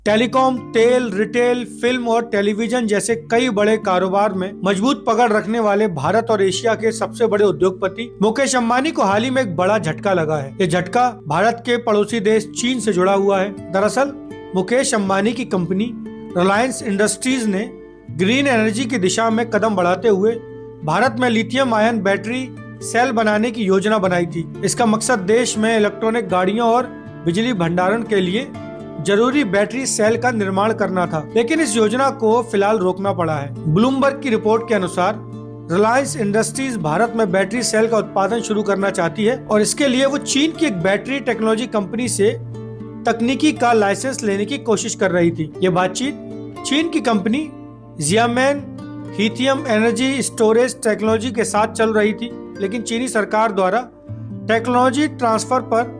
Telecom, तेल, retail, film और television जैसे कई बड़े कारोबार में मजबूत पकड़ रखने वाले भारत और एशिया के सबसे बड़े उद्योगपति मुकेश अंबानी को हाल ही में एक बड़ा झटका लगा है। ये झटका भारत के पड़ोसी देश चीन से जुड़ा हुआ है। दरअसल मुकेश अंबानी की कंपनी रिलायंस इंडस्ट्रीज ने ग्रीन एनर्जी की दिशा में कदम बढ़ाते हुए भारत में लिथियम आयन बैटरी सेल बनाने की योजना बनाई थी। इसका मकसद देश में इलेक्ट्रॉनिक गाड़ियों और बिजली भंडारण के लिए जरूरी बैटरी सेल का निर्माण करना था, लेकिन इस योजना को फिलहाल रोकना पड़ा है। ब्लूमबर्ग की रिपोर्ट के अनुसार रिलायंस इंडस्ट्रीज भारत में बैटरी सेल का उत्पादन शुरू करना चाहती है और इसके लिए वो चीन की एक बैटरी टेक्नोलॉजी कंपनी से तकनीकी का लाइसेंस लेने की कोशिश कर रही थी। ये बातचीत चीन की company Xiamen lithium energy storage technology के साथ चल रही थी, लेकिन चीनी सरकार द्वारा टेक्नोलॉजी ट्रांसफर पर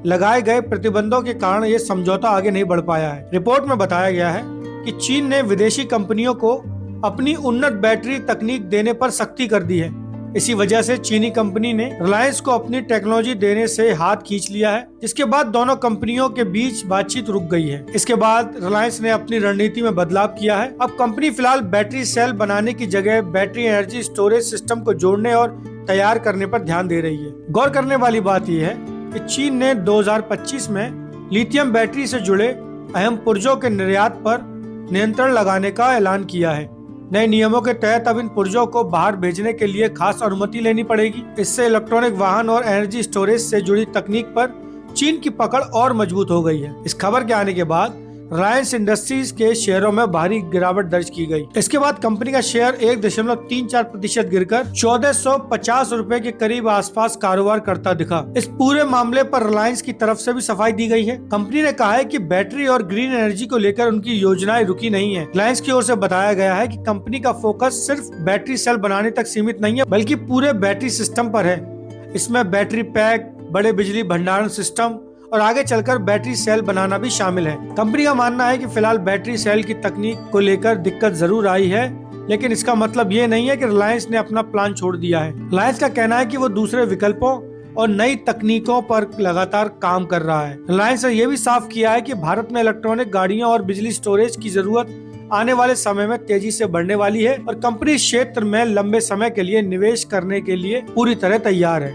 लगाए गए प्रतिबंधों के कारण ये समझौता आगे नहीं बढ़ पाया है। रिपोर्ट में बताया गया है कि चीन ने विदेशी कंपनियों को अपनी उन्नत बैटरी तकनीक देने पर सख्ती कर दी है। इसी वजह से चीनी कंपनी ने रिलायंस को अपनी टेक्नोलॉजी देने से हाथ खींच लिया है, जिसके बाद दोनों कंपनियों के बीच बातचीत रुक गई है। इसके बाद रिलायंस ने अपनी रणनीति में बदलाव किया है। अब कंपनी फिलहाल बैटरी सेल बनाने की जगह बैटरी एनर्जी स्टोरेज सिस्टम को जोड़ने और तैयार करने पर ध्यान दे रही है। गौर करने वाली बात यह है कि चीन ने 2025 में लिथियम बैटरी से जुड़े अहम पुर्जों के निर्यात पर नियंत्रण लगाने का ऐलान किया है। नए नियमों के तहत अब इन पुर्जों को बाहर भेजने के लिए खास अनुमति लेनी पड़ेगी। इससे इलेक्ट्रॉनिक वाहन और एनर्जी स्टोरेज से जुड़ी तकनीक पर चीन की पकड़ और मजबूत हो गई है। इस खबर के आने के बाद रिलायंस इंडस्ट्रीज के शेयरों में भारी गिरावट दर्ज की गई। इसके बाद कंपनी का शेयर 1.34% गिरकर 1450 रुपए के करीब आसपास कारोबार करता दिखा। इस पूरे मामले पर रिलायंस की तरफ से भी सफाई दी गई है। कंपनी ने कहा है कि बैटरी और ग्रीन एनर्जी को लेकर उनकी योजनाएं रुकी नहीं है। रिलायंस की ओर से बताया गया है कि कंपनी का फोकस सिर्फ बैटरी सेल बनाने तक सीमित नहीं है, बल्कि पूरे बैटरी सिस्टम पर है। इसमें बैटरी पैक, बड़े बिजली भंडारण सिस्टम और आगे चलकर बैटरी सेल बनाना भी शामिल है। कंपनी का मानना है कि फिलहाल बैटरी सेल की तकनीक को लेकर दिक्कत जरूर आई है, लेकिन इसका मतलब ये नहीं है कि रिलायंस ने अपना प्लान छोड़ दिया है। रिलायंस का कहना है कि वो दूसरे विकल्पों और नई तकनीकों पर लगातार काम कर रहा है। रिलायंस ने यह भी साफ किया है कि भारत में इलेक्ट्रॉनिक गाड़ियों और बिजली स्टोरेज की जरूरत आने वाले समय में तेजी से बढ़ने वाली है और कंपनी इस क्षेत्र में लंबे समय के लिए निवेश करने के लिए पूरी तरह तैयार है।